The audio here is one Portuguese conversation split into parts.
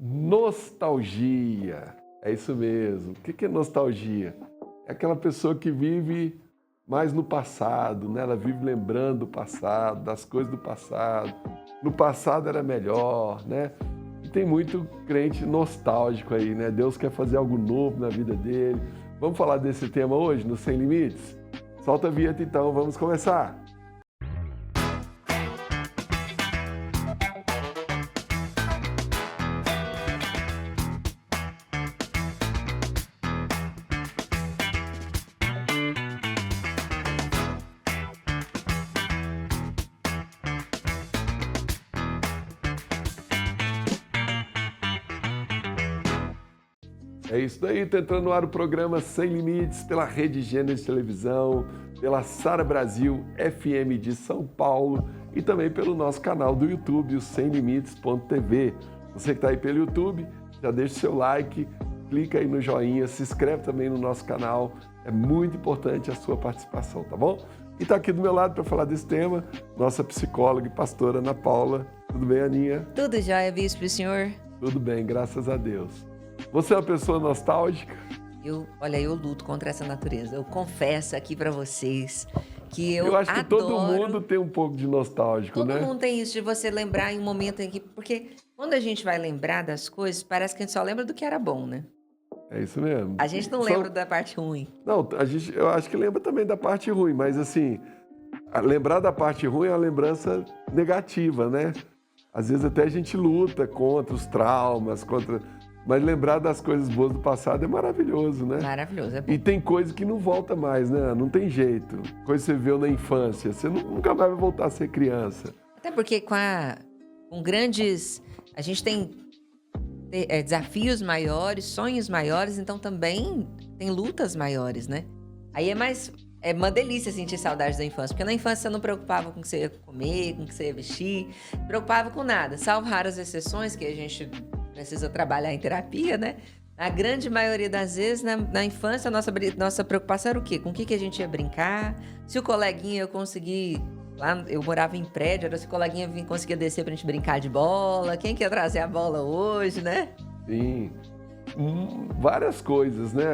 Nostalgia. É isso mesmo. O que é nostalgia? É aquela pessoa que vive mais no passado, né? Ela vive lembrando do passado, das coisas do passado. No passado era melhor, né? E tem muito crente nostálgico aí, né? Deus quer fazer algo novo na vida dele. Vamos falar desse tema hoje, no Sem Limites? Solta a vinheta então, vamos começar. É isso daí, tá entrando no ar o programa Sem Limites pela Rede Gênesis Televisão, pela Sara Brasil FM de São Paulo e também pelo nosso canal do YouTube, o semlimites.tv. Você que está aí pelo YouTube, já deixa o seu like, clica aí no joinha, se inscreve também no nosso canal, é muito importante a sua participação, tá bom? E está aqui do meu lado para falar desse tema, nossa psicóloga e pastora Ana Paula. Tudo bem, Aninha? Tudo jóia, bispo, senhor? Tudo bem, graças a Deus. Você é uma pessoa nostálgica? Olha, eu luto contra essa natureza. Eu confesso aqui pra vocês que eu acho que adoro... todo mundo tem um pouco de nostálgico, né? Todo mundo tem isso de você lembrar em um momento em que... Porque quando a gente vai lembrar das coisas, parece que a gente só lembra do que era bom, né? É isso mesmo. A gente não lembra da parte ruim. Não, eu acho que lembra também da parte ruim, mas assim, lembrar da parte ruim é uma lembrança negativa, né? Às vezes até a gente luta contra os traumas, mas lembrar das coisas boas do passado é maravilhoso, né? Maravilhoso, é bom. E tem coisa que não volta mais, né? Não tem jeito. Coisa que você viu na infância, você nunca mais vai voltar a ser criança. Até porque com grandes... A gente tem desafios maiores, sonhos maiores, então também tem lutas maiores, né? Aí é uma delícia sentir saudade da infância, porque na infância você não preocupava com o que você ia comer, com o que você ia vestir, não preocupava com nada, salvo raras exceções que a gente precisa trabalhar em terapia, né? Na grande maioria das vezes, na infância, a nossa preocupação era o quê? Com o que a gente ia brincar, se o coleguinha eu conseguir... Lá eu morava em prédio, era se o coleguinha conseguia descer pra gente brincar de bola, quem que ia trazer a bola hoje, né? Sim, várias coisas, né?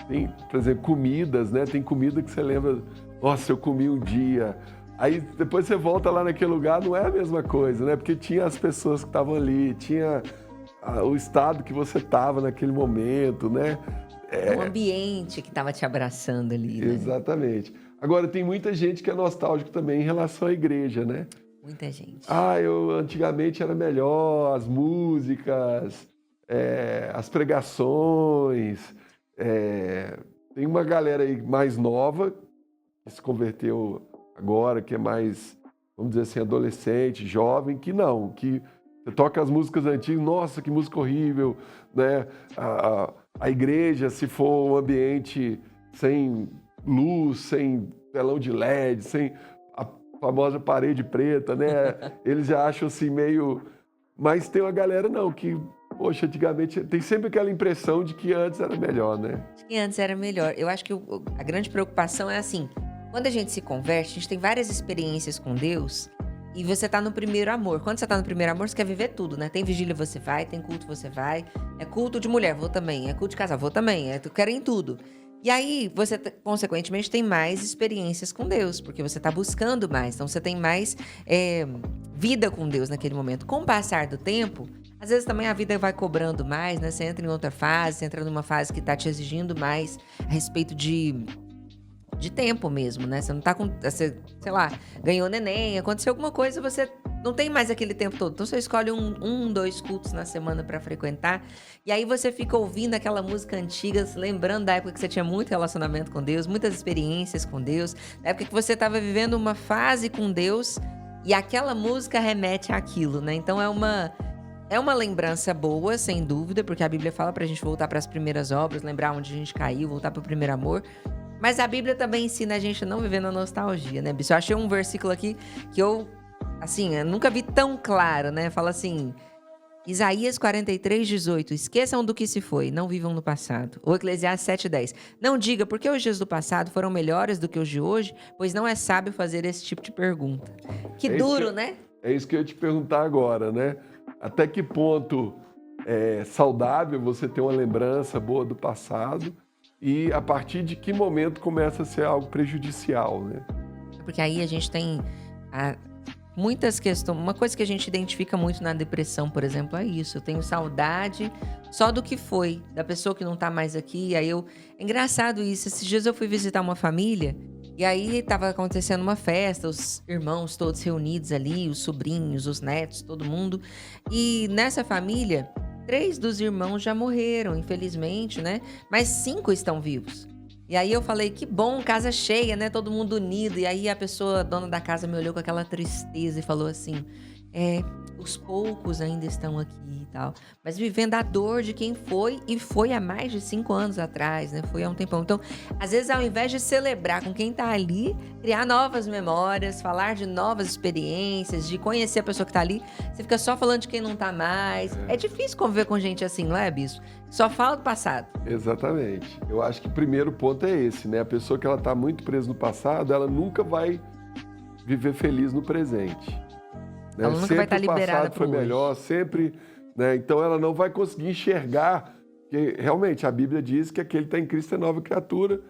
Tem, por exemplo, comidas, né? Tem comida que você lembra, nossa, eu comi um dia. Aí depois você volta lá naquele lugar, não é a mesma coisa, né? Porque tinha as pessoas que estavam ali, tinha o estado que você estava naquele momento, né? O ambiente que estava te abraçando ali, né? Exatamente. Agora, tem muita gente que é nostálgico também em relação à igreja, né? Muita gente. Antigamente era melhor, as músicas, as pregações. Tem uma galera aí mais nova que se converteu agora, que é mais, vamos dizer assim, adolescente, jovem, que você toca as músicas antigas, nossa, que música horrível, né? A igreja, se for um ambiente sem luz, sem telão de LED, sem a famosa parede preta, né? Eles já acham assim meio... Mas tem uma galera não, que, poxa, antigamente tem sempre aquela impressão de que antes era melhor, né? Que antes era melhor. Eu acho que a grande preocupação é assim, quando a gente se converte, a gente tem várias experiências com Deus e você tá no primeiro amor. Quando você tá no primeiro amor, você quer viver tudo, né? Tem vigília, você vai, tem culto, você vai. É culto de mulher, vou também. É culto de casal, vou também. Eu quero ir em tudo. E aí, você, consequentemente, tem mais experiências com Deus, porque você tá buscando mais. Então, você tem mais vida com Deus naquele momento. Com o passar do tempo, às vezes também a vida vai cobrando mais, né? Você entra em outra fase, você entra numa fase que tá te exigindo mais a respeito de tempo mesmo, né? Você não tá com... Você, sei lá, ganhou neném, aconteceu alguma coisa, você não tem mais aquele tempo todo. Então você escolhe dois cultos na semana pra frequentar. E aí você fica ouvindo aquela música antiga, lembrando da época que você tinha muito relacionamento com Deus, muitas experiências com Deus, da época que você tava vivendo uma fase com Deus e aquela música remete àquilo, né? Então é uma lembrança boa, sem dúvida, porque a Bíblia fala pra gente voltar pras primeiras obras, lembrar onde a gente caiu, voltar pro primeiro amor. Mas a Bíblia também ensina a gente a não viver na nostalgia, né, Bispo? Eu achei um versículo aqui que eu nunca vi tão claro, né? Fala assim, Isaías 43:18, esqueçam do que se foi, não vivam no passado. Ou Eclesiastes 7:10, não diga porque os dias do passado foram melhores do que os de hoje, pois não é sábio fazer esse tipo de pergunta. Que duro, né? É isso que eu ia te perguntar agora, né? Até que ponto é saudável você ter uma lembrança boa do passado e a partir de que momento começa a ser algo prejudicial, né? Porque aí a gente tem muitas questões. Uma coisa que a gente identifica muito na depressão, por exemplo, é isso. Eu tenho saudade só do que foi, da pessoa que não tá mais aqui. Aí É engraçado isso. Esses dias eu fui visitar uma família e aí tava acontecendo uma festa, os irmãos todos reunidos ali, os sobrinhos, os netos, todo mundo. E nessa família, 3 dos irmãos já morreram, infelizmente, né? Mas 5 estão vivos. E aí eu falei, que bom, casa cheia, né? Todo mundo unido. E aí a pessoa, dona da casa, me olhou com aquela tristeza e falou assim: os poucos ainda estão aqui e tal, mas vivendo a dor de quem foi, e foi há mais de 5 anos atrás, né? Foi há um tempão. Então, às vezes, ao invés de celebrar com quem tá ali, criar novas memórias, falar de novas experiências, de conhecer a pessoa que tá ali, você fica só falando de quem não tá mais. É difícil conviver com gente assim, não é, Bispo? Só fala do passado. Exatamente. Eu acho que o primeiro ponto é esse, né? A pessoa que ela tá muito presa no passado, ela nunca vai viver feliz no presente. Né? Ela nunca sempre vai estar liberada o passado pro foi hoje. melhor, sempre, né? Então ela não vai conseguir enxergar, porque realmente a Bíblia diz que aquele que está em Cristo é nova criatura,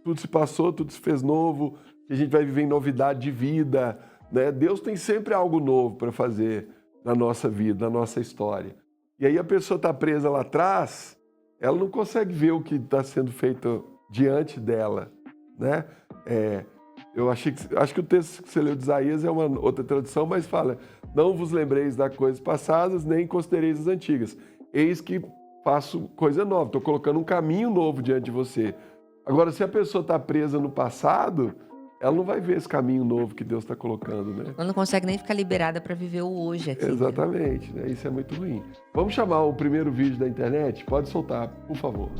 tudo se passou, tudo se fez novo, que a gente vai viver em novidade de vida, né? Deus tem sempre algo novo para fazer na nossa vida, na nossa história. E aí a pessoa está presa lá atrás, ela não consegue ver o que está sendo feito diante dela, né? Acho que o texto que você leu de Isaías é uma outra tradução, mas fala: não vos lembreis das coisas passadas, nem considereis as antigas. Eis que faço coisa nova, estou colocando um caminho novo diante de você. Agora, se a pessoa está presa no passado, ela não vai ver esse caminho novo que Deus está colocando, né? Ela não consegue nem ficar liberada para viver o hoje aqui. Exatamente, né? Isso é muito ruim. Vamos chamar o primeiro vídeo da internet? Pode soltar, por favor.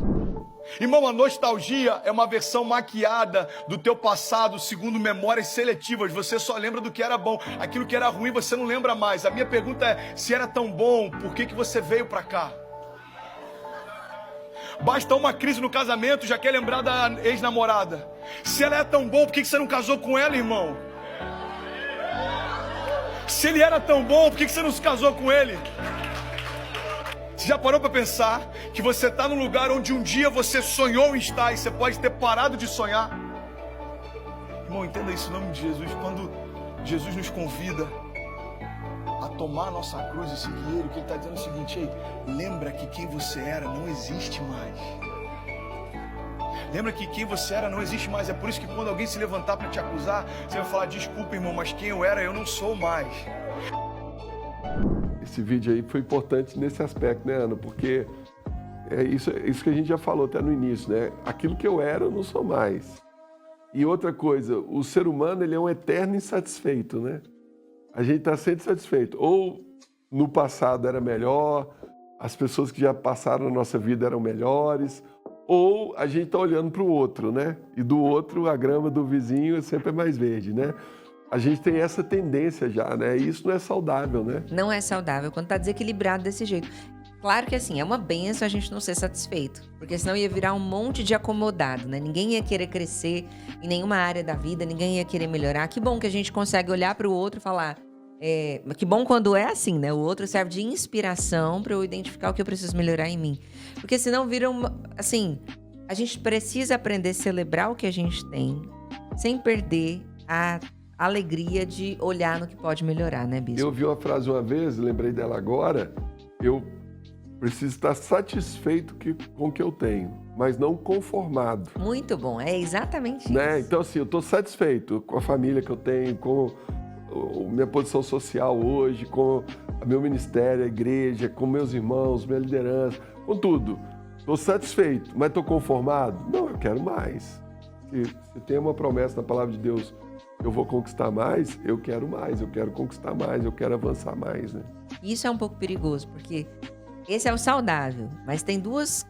Irmão, a nostalgia é uma versão maquiada do teu passado, segundo memórias seletivas. Você só lembra do que era bom. Aquilo que era ruim você não lembra mais. A minha pergunta é, se era tão bom, por que você veio pra cá? Basta uma crise no casamento, já quer lembrar da ex-namorada. Se ela é tão bom, por que você não casou com ela, irmão? Se ele era tão bom, por que você não se casou com ele? Você já parou para pensar que você está num lugar onde um dia você sonhou em estar e você pode ter parado de sonhar? Irmão, entenda isso em nome de Jesus. Quando Jesus nos convida a tomar a nossa cruz e seguir Ele, o que Ele está dizendo é o seguinte: ei, lembra que quem você era não existe mais. Lembra que quem você era não existe mais. É por isso que quando alguém se levantar para te acusar, você vai falar: desculpa, irmão, mas quem eu era, eu não sou mais. Esse vídeo aí foi importante nesse aspecto, né, Ana? Porque é isso que a gente já falou até no início, né? Aquilo que eu era, eu não sou mais. E outra coisa, o ser humano, ele é um eterno insatisfeito, né? A gente está sempre satisfeito. Ou no passado era melhor, as pessoas que já passaram na nossa vida eram melhores, ou a gente está olhando para o outro, né? E do outro, a grama do vizinho sempre é mais verde, né? A gente tem essa tendência já, né? E isso não é saudável, né? Não é saudável quando tá desequilibrado desse jeito. Claro que assim, é uma benção a gente não ser satisfeito, porque senão ia virar um monte de acomodado, né? Ninguém ia querer crescer em nenhuma área da vida, ninguém ia querer melhorar. Que bom que a gente consegue olhar para o outro e falar, que bom quando é assim, né? O outro serve de inspiração para eu identificar o que eu preciso melhorar em mim. Porque senão vira assim, a gente precisa aprender a celebrar o que a gente tem, sem perder a alegria de olhar no que pode melhorar, né, Bispo? Eu vi uma frase uma vez, lembrei dela agora, eu preciso estar satisfeito com o que eu tenho, mas não conformado. Muito bom, é exatamente Né? isso. Então, assim, eu estou satisfeito com a família que eu tenho, com a minha posição social hoje, com o meu ministério, a igreja, com meus irmãos, minha liderança, com tudo. Estou satisfeito, mas estou conformado? Não, eu quero mais. Se tem uma promessa na palavra de Deus, eu vou conquistar mais, eu quero conquistar mais, eu quero avançar mais, né? Isso é um pouco perigoso, porque esse é o saudável, mas tem duas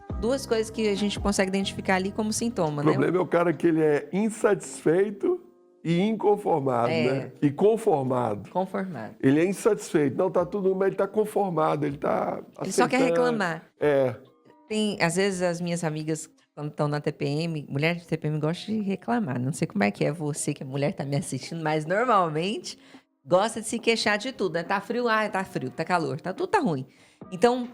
coisas que a gente consegue identificar ali como sintoma, O né? problema é o cara que ele é insatisfeito e inconformado, né? E conformado. Conformado. Ele é insatisfeito, não tá tudo, mas ele tá conformado, ele tá aceitando. Ele só quer reclamar. É. Tem, às vezes, as minhas amigas, quando estão na TPM, mulher de TPM gosta de reclamar. Não sei como é que é você, que é mulher, tá me assistindo, mas normalmente gosta de se queixar de tudo, né? Tá frio, tá frio, tá calor, tudo tá ruim. Então,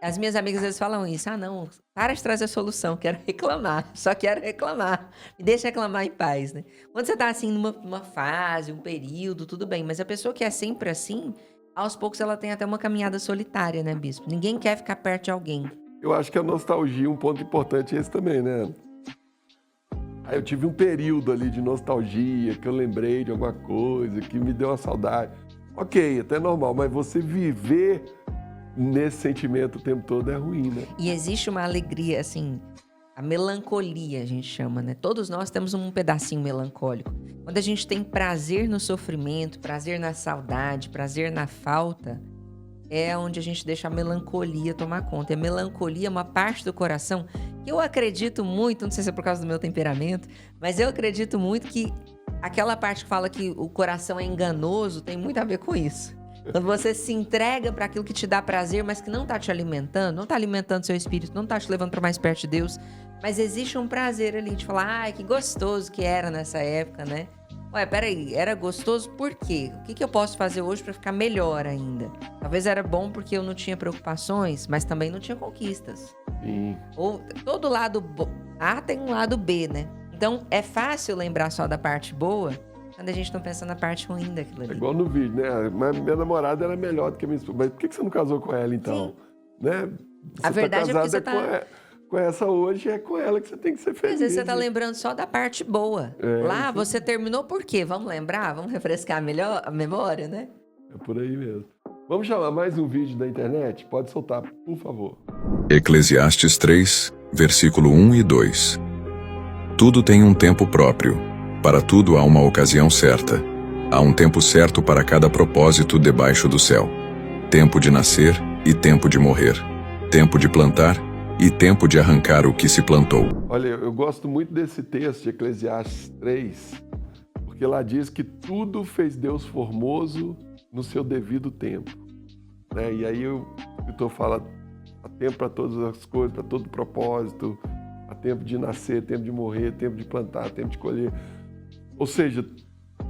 as minhas amigas às vezes falam isso, não, para de trazer a solução, quero reclamar, só quero reclamar, me deixa reclamar em paz, né? Quando você tá assim numa fase, um período, tudo bem, mas a pessoa que é sempre assim, aos poucos ela tem até uma caminhada solitária, né, bispo? Ninguém quer ficar perto de alguém. Eu acho que a nostalgia, um ponto importante é esse também, né? Aí eu tive um período ali de nostalgia, que eu lembrei de alguma coisa, que me deu uma saudade. Ok, até normal, mas você viver nesse sentimento o tempo todo é ruim, né? E existe uma alegria, assim, a melancolia a gente chama, né? Todos nós temos um pedacinho melancólico. Quando a gente tem prazer no sofrimento, prazer na saudade, prazer na falta, é onde a gente deixa a melancolia tomar conta. E a melancolia é uma parte do coração que eu acredito muito, não sei se é por causa do meu temperamento, mas eu acredito muito que aquela parte que fala que o coração é enganoso tem muito a ver com isso. Quando você se entrega para aquilo que te dá prazer, mas que não tá te alimentando, não tá alimentando seu espírito, não tá te levando para mais perto de Deus, mas existe um prazer ali de falar, que gostoso que era nessa época, né? Ué, peraí, era gostoso por quê? O que eu posso fazer hoje para ficar melhor ainda? Talvez era bom porque eu não tinha preocupações, mas também não tinha conquistas. Sim. Ou todo lado A tem um lado B, né? Então é fácil lembrar só da parte boa, quando a gente não pensa na parte ruim daquilo ali. É igual no vídeo, né? Mas minha namorada era melhor do que a minha esposa. Mas por que você não casou com ela, então? Sim. Né? A verdade é porque você tá... com essa hoje, é com ela que você tem que ser feliz. Às vezes você tá lembrando só da parte boa. Lá, você terminou por quê? Vamos lembrar? Vamos refrescar melhor a memória, né? É por aí mesmo. Vamos chamar mais um vídeo da internet? Pode soltar, por favor. Eclesiastes 3, versículo 1 e 2. Tudo tem um tempo próprio. Para tudo há uma ocasião certa. Há um tempo certo para cada propósito debaixo do céu. Tempo de nascer e tempo de morrer. Tempo de plantar e tempo de arrancar o que se plantou. Olha, eu gosto muito desse texto de Eclesiastes 3, porque lá diz que tudo fez Deus formoso no seu devido tempo. Né? E aí o escritor fala, há tempo para todas as coisas, para todo propósito, há tempo de nascer, tempo de morrer, tempo de plantar, tempo de colher. Ou seja,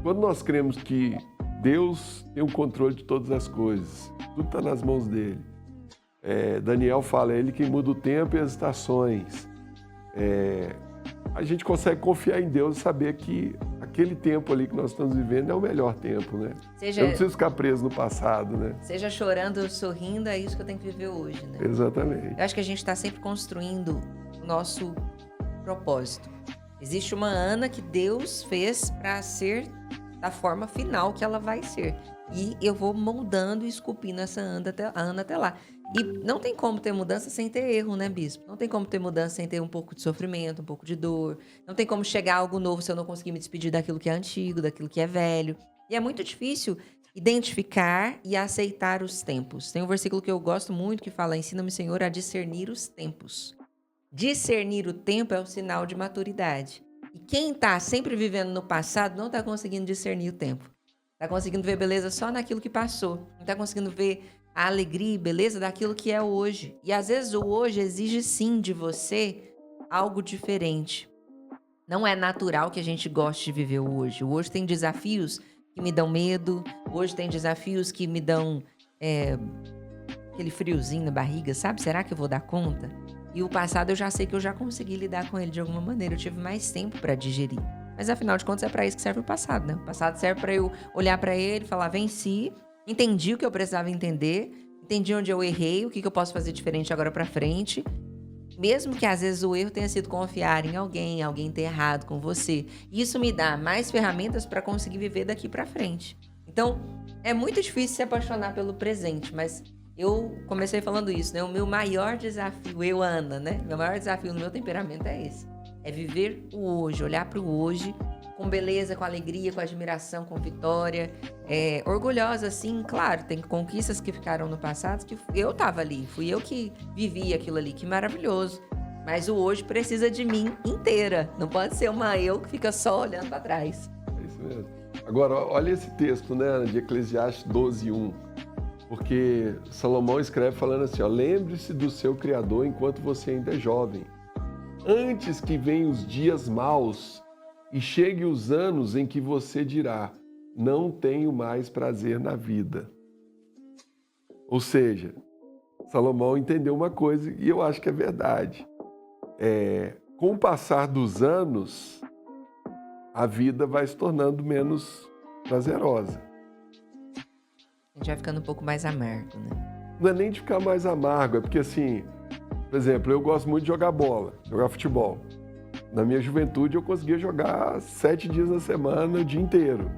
quando nós cremos que Deus tem o controle de todas as coisas, tudo está nas mãos dele. Daniel fala, é ele quem muda o tempo e as estações. A gente consegue confiar em Deus e saber que aquele tempo ali que nós estamos vivendo é o melhor tempo, né? Eu não preciso ficar preso no passado, né? Seja chorando ou sorrindo, é isso que eu tenho que viver hoje, né? Exatamente. Eu acho que a gente está sempre construindo o nosso propósito. Existe uma Ana que Deus fez para ser da forma final que ela vai ser. E eu vou moldando e esculpindo essa Ana até lá. E não tem como ter mudança sem ter erro, né, bispo? Não tem como ter mudança sem ter um pouco de sofrimento, um pouco de dor. Não tem como chegar a algo novo se eu não conseguir me despedir daquilo que é antigo, daquilo que é velho. E é muito difícil identificar e aceitar os tempos. Tem um versículo que eu gosto muito que fala, ensina-me, Senhor, a discernir os tempos. Discernir o tempo é o sinal de maturidade. E quem está sempre vivendo no passado não está conseguindo discernir o tempo. Está conseguindo ver beleza só naquilo que passou. Não está conseguindo ver a alegria e beleza daquilo que é hoje. E às vezes o hoje exige sim de você algo diferente. Não é natural que a gente goste de viver o hoje. O hoje tem desafios que me dão medo. Hoje tem desafios que me dão aquele friozinho na barriga, sabe? Será que eu vou dar conta? E o passado eu já sei que eu já consegui lidar com ele de alguma maneira. Eu tive mais tempo para digerir. Mas afinal de contas é para isso que serve o passado, né? O passado serve para eu olhar para ele, falar, venci, entendi o que eu precisava entender, entendi onde eu errei, o que eu posso fazer diferente agora para frente. Mesmo que às vezes o erro tenha sido confiar em alguém ter errado com você. Isso me dá mais ferramentas para conseguir viver daqui para frente. Então, é muito difícil se apaixonar pelo presente, mas eu comecei falando isso, né? O meu maior desafio, Ana, né? Meu maior desafio no meu temperamento é esse. É viver o hoje, olhar para o hoje com beleza, com alegria, com admiração, com vitória. Orgulhosa, sim, claro, tem conquistas que ficaram no passado que eu estava ali, fui eu que vivi aquilo ali, que maravilhoso. Mas o hoje precisa de mim inteira, não pode ser uma eu que fica só olhando para trás. É isso mesmo. Agora, olha esse texto, né, de Eclesiastes 12:1. Porque Salomão escreve falando assim, ó, lembre-se do seu Criador enquanto você ainda é jovem. Antes que venham os dias maus e cheguem os anos em que você dirá, não tenho mais prazer na vida. Ou seja, Salomão entendeu uma coisa e eu acho que é verdade. Com o passar dos anos, a vida vai se tornando menos prazerosa. A gente vai ficando um pouco mais amargo, né? Não é nem de ficar mais amargo, é porque assim, por exemplo, eu gosto muito de jogar bola, jogar futebol. Na minha juventude eu conseguia jogar 7 dias na semana, o dia inteiro.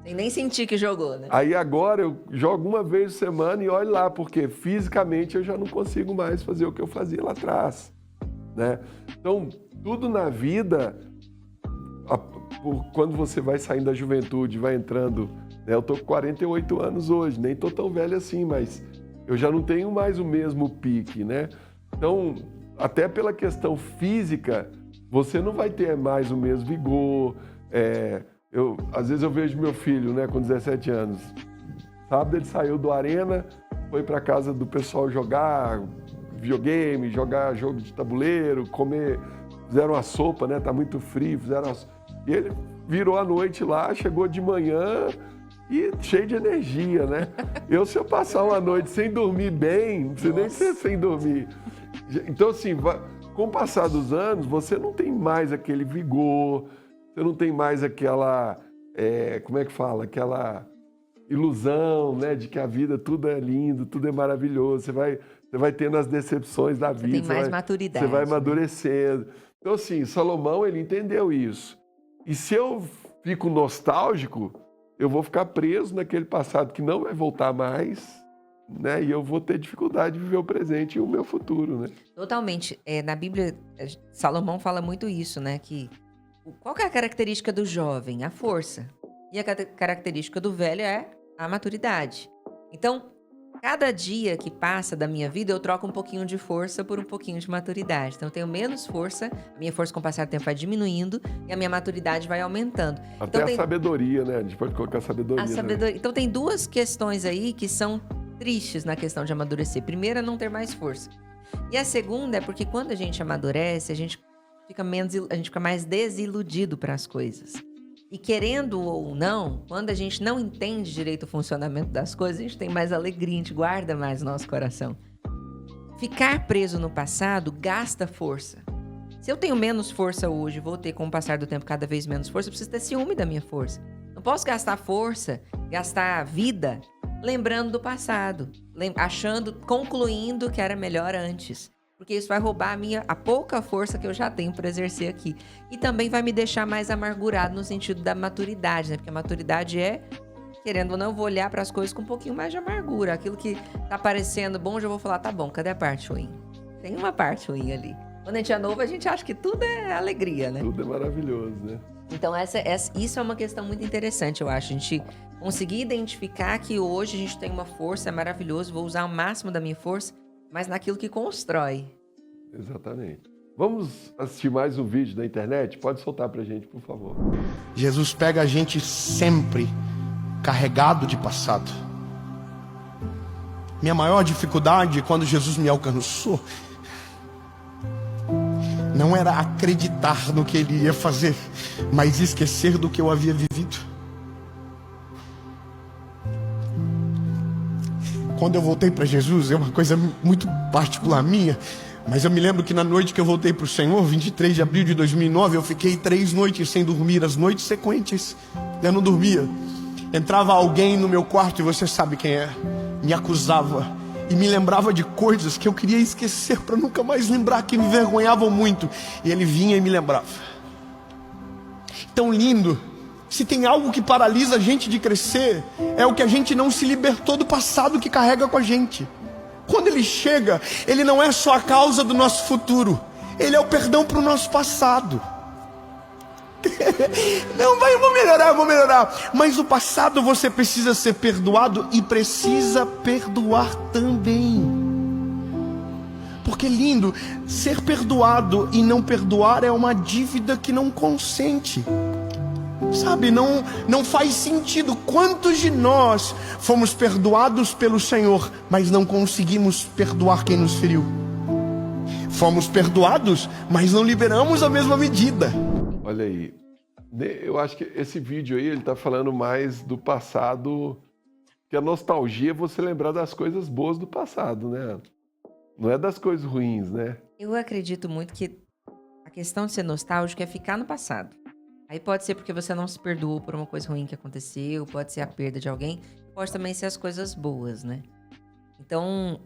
Sem nem sentir que jogou, né? Aí agora eu jogo uma vez por semana e olha lá, porque fisicamente eu já não consigo mais fazer o que eu fazia lá atrás, né? Então, tudo na vida, quando você vai saindo da juventude, vai entrando, né? Eu tô com 48 anos hoje, nem tô tão velho assim, mas eu já não tenho mais o mesmo pique, né? Então, até pela questão física, você não vai ter mais o mesmo vigor. Às vezes eu vejo meu filho, né, com 17 anos. Sábado ele saiu do Arena, foi para casa do pessoal jogar videogame, jogar jogo de tabuleiro, comer. Fizeram uma sopa, né? Tá muito frio, E ele virou à noite lá, chegou de manhã e cheio de energia, né? Se eu passar uma noite sem dormir bem, não precisa nem ser sem dormir. Então, assim, com o passar dos anos, você não tem mais aquele vigor, você não tem mais aquela, como é que fala? Aquela ilusão, né? De que a vida tudo é lindo, tudo é maravilhoso. Você vai tendo as decepções da vida. Você tem mais maturidade. Você vai amadurecendo. Então, assim, Salomão, ele entendeu isso. E se eu fico nostálgico, eu vou ficar preso naquele passado que não vai voltar mais, né? E eu vou ter dificuldade de viver o presente e o meu futuro, né? Totalmente. Na Bíblia, Salomão fala muito isso, né? Que qual que é a característica do jovem? A força. E a característica do velho é a maturidade. Então, cada dia que passa da minha vida, eu troco um pouquinho de força por um pouquinho de maturidade. Então, eu tenho menos força, a minha força com o passar do tempo vai diminuindo e a minha maturidade vai aumentando. Até então, a sabedoria, né? A gente pode colocar sabedoria. Então, tem duas questões aí que são tristes na questão de amadurecer. Primeira, não ter mais força. E a segunda é porque quando a gente amadurece, a gente fica mais desiludido para as coisas. E querendo ou não, quando a gente não entende direito o funcionamento das coisas, a gente tem mais alegria, a gente guarda mais nosso coração. Ficar preso no passado gasta força. Se eu tenho menos força hoje, vou ter com o passar do tempo cada vez menos força, eu preciso ter ciúme da minha força. Não posso gastar força, gastar vida, lembrando do passado, concluindo que era melhor antes. Porque isso vai roubar a pouca força que eu já tenho para exercer aqui. E também vai me deixar mais amargurado no sentido da maturidade, né? Porque a maturidade querendo ou não, eu vou olhar para as coisas com um pouquinho mais de amargura. Aquilo que tá parecendo bom, já vou falar, tá bom, cadê a parte ruim? Tem uma parte ruim ali. Quando a gente é novo, a gente acha que tudo é alegria, né? Tudo é maravilhoso, né? Então, isso é uma questão muito interessante, eu acho. A gente conseguir identificar que hoje a gente tem uma força, é maravilhoso, vou usar o máximo da minha força, mas naquilo que constrói. Exatamente. Vamos assistir mais um vídeo da internet? Pode soltar pra gente, por favor. Jesus pega a gente sempre carregado de passado. Minha maior dificuldade quando Jesus me alcançou não era acreditar no que Ele ia fazer, mas esquecer do que eu havia vivido. Quando eu voltei para Jesus, é uma coisa muito particular minha, mas eu me lembro que na noite que eu voltei para o Senhor, 23 de abril de 2009, eu fiquei 3 noites sem dormir, as noites sequentes, eu não dormia. Entrava alguém no meu quarto, e você sabe quem é, me acusava e me lembrava de coisas que eu queria esquecer para nunca mais lembrar, que me envergonhavam muito, e ele vinha e me lembrava. Tão lindo. Se tem algo que paralisa a gente de crescer, é o que a gente não se libertou do passado que carrega com a gente. Quando ele chega, ele não é só a causa do nosso futuro, ele é o perdão para o nosso passado. Não, vai, eu vou melhorar. Mas o passado você precisa ser perdoado e precisa perdoar também. Porque lindo, ser perdoado e não perdoar é uma dívida que não consente. Sabe, não faz sentido. Quantos de nós fomos perdoados pelo Senhor, mas não conseguimos perdoar quem nos feriu? Fomos perdoados, mas não liberamos a mesma medida. Olha aí, Eu acho que esse vídeo aí, ele tá falando mais do passado, que a nostalgia é você lembrar das coisas boas do passado, né? Não é das coisas ruins, né? Eu acredito muito que a questão de ser nostálgico é ficar no passado. Aí pode ser porque você não se perdoou por uma coisa ruim que aconteceu, pode ser a perda de alguém, pode também ser as coisas boas, né? Então,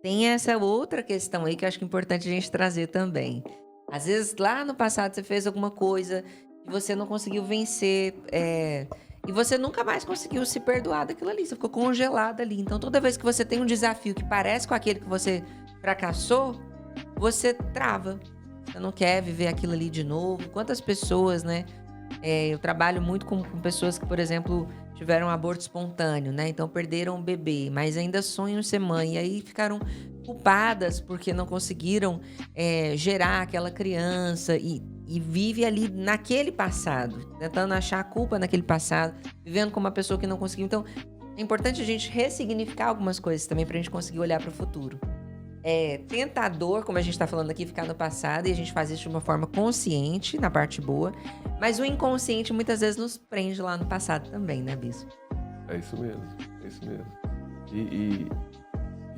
tem essa outra questão aí que eu acho que é importante a gente trazer também. Às vezes, lá no passado, você fez alguma coisa que você não conseguiu vencer, e você nunca mais conseguiu se perdoar daquilo ali, você ficou congelado ali. Então, toda vez que você tem um desafio que parece com aquele que você fracassou, você trava. Você não quer viver aquilo ali de novo. Quantas pessoas, né? Eu trabalho muito com pessoas que, por exemplo, tiveram um aborto espontâneo, né? Então perderam o bebê, mas ainda sonham ser mãe. E aí ficaram culpadas porque não conseguiram gerar aquela criança e vive ali naquele passado, tentando achar a culpa naquele passado, vivendo como uma pessoa que não conseguiu. Então é importante a gente ressignificar algumas coisas também pra gente conseguir olhar para o futuro. É tentador, como a gente está falando aqui, ficar no passado, e a gente faz isso de uma forma consciente, na parte boa, mas o inconsciente muitas vezes nos prende lá no passado também, né, Bispo? É isso mesmo, é isso mesmo. E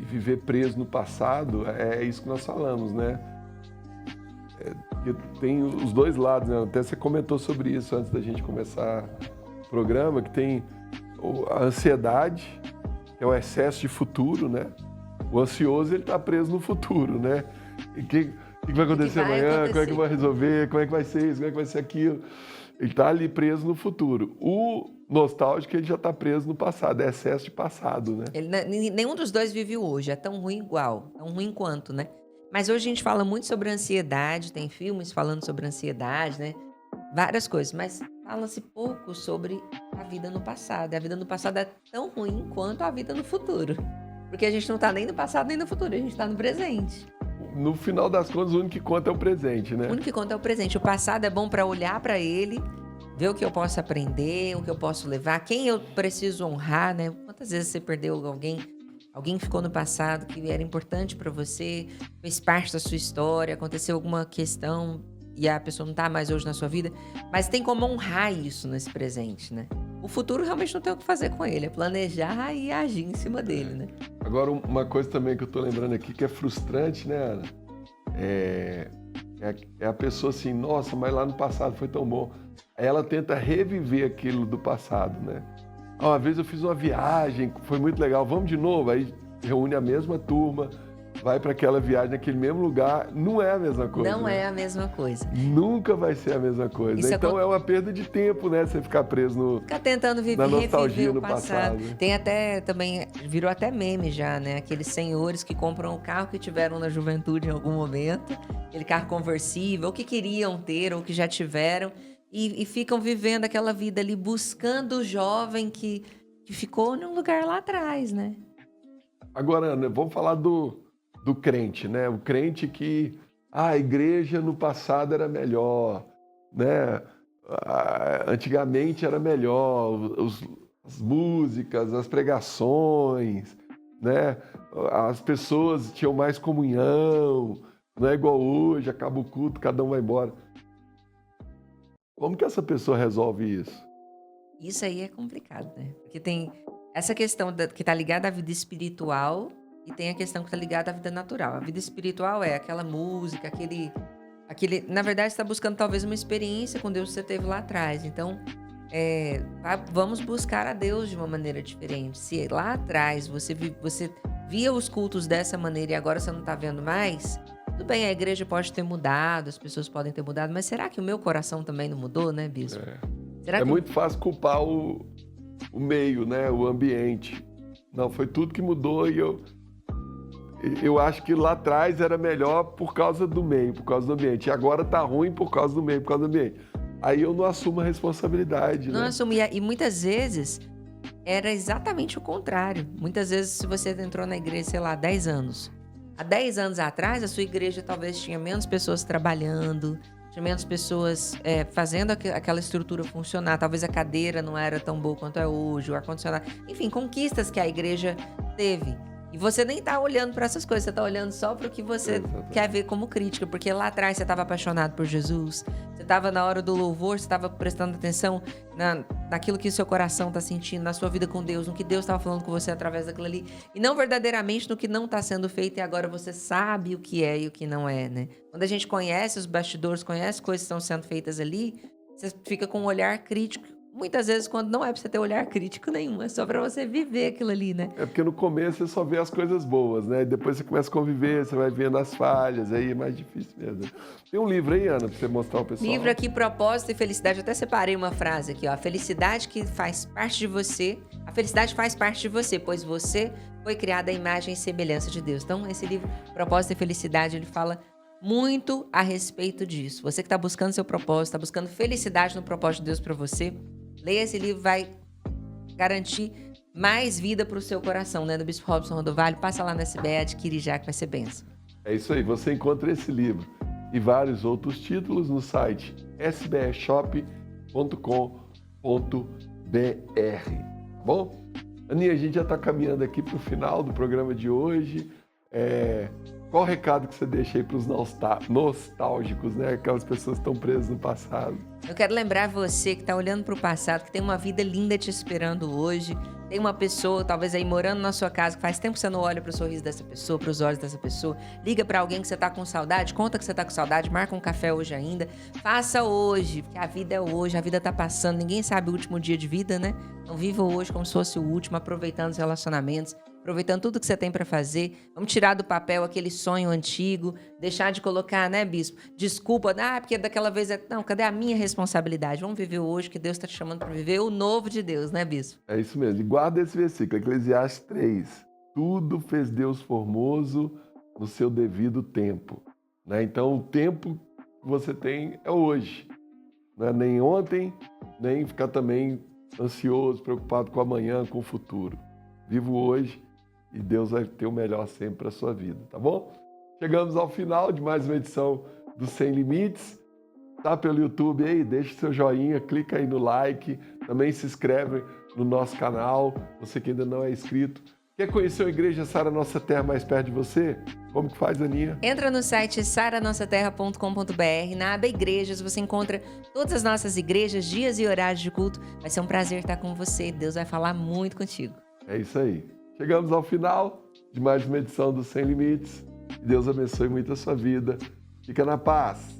viver preso no passado é isso que nós falamos, né? Tem os dois lados, né? Até você comentou sobre isso antes da gente começar o programa, que tem a ansiedade, que é o excesso de futuro, né? O ansioso, ele tá preso no futuro, né? E o que vai acontecer amanhã? Como é que vai resolver? Como é que vai ser isso? Como é que vai ser aquilo? Ele tá ali preso no futuro. O nostálgico, ele já tá preso no passado. É excesso de passado, né? Nenhum dos dois vive o hoje. É tão ruim igual. Tão ruim quanto, né? Mas hoje a gente fala muito sobre ansiedade. Tem filmes falando sobre ansiedade, né? Várias coisas. Mas fala-se pouco sobre a vida no passado. E a vida no passado é tão ruim quanto a vida no futuro. Porque a gente não tá nem no passado nem no futuro, a gente tá no presente. No final das contas, o único que conta é o presente, né? O único que conta é o presente. O passado é bom pra olhar pra ele, ver o que eu posso aprender, o que eu posso levar, quem eu preciso honrar, né? Quantas vezes você perdeu alguém ficou no passado que era importante pra você, fez parte da sua história, aconteceu alguma questão e a pessoa não tá mais hoje na sua vida, mas tem como honrar isso nesse presente, né? O futuro realmente não tem o que fazer com ele, é planejar e agir em cima dele, né? Agora, uma coisa também que eu tô lembrando aqui que é frustrante, né, Ana? É a pessoa assim, nossa, mas lá no passado foi tão bom. Aí ela tenta reviver aquilo do passado, né? Uma vez eu fiz uma viagem, foi muito legal, vamos de novo? Aí reúne a mesma turma, vai para aquela viagem naquele mesmo lugar, não é a mesma coisa. Não é a mesma coisa. Nunca vai ser a mesma coisa. Isso então é uma perda de tempo, né? Você ficar preso no... Ficar tentando na nostalgia reviver o no passado. passado. Tem até também, virou até meme já, né? Aqueles senhores que compram o carro que tiveram na juventude em algum momento, aquele carro conversível, ou que queriam ter, ou que já tiveram, e ficam vivendo aquela vida ali, buscando o jovem que ficou num lugar lá atrás, né? Agora, Ana, vamos falar do crente, né? O crente que a igreja no passado era melhor, né? Antigamente era melhor, as músicas, as pregações, né? As pessoas tinham mais comunhão, não é igual hoje, acaba o culto, cada um vai embora. Como que essa pessoa resolve isso? Isso aí é complicado, né? Porque tem essa questão que tá ligada à vida espiritual e tem a questão que tá ligada à vida natural. A vida espiritual é aquela música, aquele... Na verdade, você tá buscando talvez uma experiência com Deus que você teve lá atrás. Então, vamos buscar a Deus de uma maneira diferente. Se lá atrás você via os cultos dessa maneira e agora você não tá vendo mais, tudo bem, a igreja pode ter mudado, as pessoas podem ter mudado, mas será que o meu coração também não mudou, né, Bispo? É muito fácil culpar o meio, né? O ambiente. Não, foi tudo que mudou e eu acho que lá atrás era melhor por causa do meio, por causa do ambiente. E agora tá ruim por causa do meio, por causa do ambiente. Aí eu não assumo a responsabilidade, não né? assumo. E muitas vezes era exatamente o contrário. Muitas vezes, se você entrou na igreja, sei lá, 10 anos. Há 10 anos atrás, a sua igreja talvez tinha menos pessoas trabalhando, tinha menos pessoas fazendo aquela estrutura funcionar. Talvez a cadeira não era tão boa quanto é hoje, o ar-condicionado. Enfim, conquistas que a igreja teve. E você nem tá olhando para essas coisas, você tá olhando só para o que você quer ver como crítica. Porque lá atrás você estava apaixonado por Jesus, você estava na hora do louvor, você estava prestando atenção naquilo que o seu coração está sentindo, na sua vida com Deus, no que Deus estava falando com você através daquilo ali, e não verdadeiramente no que não está sendo feito e agora você sabe o que é e o que não é, né? Quando a gente conhece os bastidores, conhece coisas que estão sendo feitas ali, você fica com um olhar crítico. Muitas vezes, quando não é pra você ter olhar crítico nenhum, é só pra você viver aquilo ali, né? É porque no começo você só vê as coisas boas, né? E depois você começa a conviver, você vai vendo as falhas, aí é mais difícil mesmo. Tem um livro aí, Ana, pra você mostrar ao pessoal. Livro aqui, Propósito e Felicidade. Eu até separei uma frase aqui, ó. A felicidade que faz parte de você, a felicidade faz parte de você, pois você foi criada à imagem e semelhança de Deus. Então, esse livro, Propósito e Felicidade, ele fala muito a respeito disso. Você que tá buscando seu propósito, tá buscando felicidade no propósito de Deus pra você, leia esse livro, vai garantir mais vida para o seu coração, né? Do Bispo Robson Rodovalho. Passa lá na SBE, adquire já, que vai ser bênção. É isso aí, você encontra esse livro e vários outros títulos no site sbeshop.com.br, tá bom? Aninha, a gente já está caminhando aqui para o final do programa de hoje. Qual o recado que você deixa aí para os nostálgicos, né? Aquelas pessoas que estão presas no passado. Eu quero lembrar você que está olhando para o passado, que tem uma vida linda te esperando hoje. Tem uma pessoa, talvez aí morando na sua casa, que faz tempo que você não olha para o sorriso dessa pessoa, para os olhos dessa pessoa. Liga para alguém que você está com saudade, conta que você está com saudade, marca um café hoje ainda. Faça hoje, porque a vida é hoje, a vida está passando, ninguém sabe o último dia de vida, né? Então viva hoje como se fosse o último, aproveitando os relacionamentos, aproveitando tudo que você tem para fazer. Vamos tirar do papel aquele sonho antigo, deixar de colocar, né, bispo? Desculpa, porque daquela vez Não, cadê a minha responsabilidade? Vamos viver hoje, que Deus está te chamando para viver o novo de Deus, né, bispo? É isso mesmo. E guarda esse versículo, Eclesiastes 3. Tudo fez Deus formoso no seu devido tempo, né? Então, o tempo que você tem é hoje. Não é nem ontem, nem ficar também ansioso, preocupado com amanhã, com o futuro. Vivo hoje e Deus vai ter o melhor sempre para a sua vida, tá bom? Chegamos ao final de mais uma edição do Sem Limites. Tá pelo YouTube aí? Deixa seu joinha, clica aí no like, também se inscreve no nosso canal, você que ainda não é inscrito. Quer conhecer a Igreja Sara Nossa Terra mais perto de você? Como que faz, Aninha? Entra no site saranossaterra.com.br, na aba Igrejas, você encontra todas as nossas igrejas, dias e horários de culto. Vai ser um prazer estar com você, Deus vai falar muito contigo. É isso aí. Chegamos ao final de mais uma edição do Sem Limites. Que Deus abençoe muito a sua vida. Fica na paz.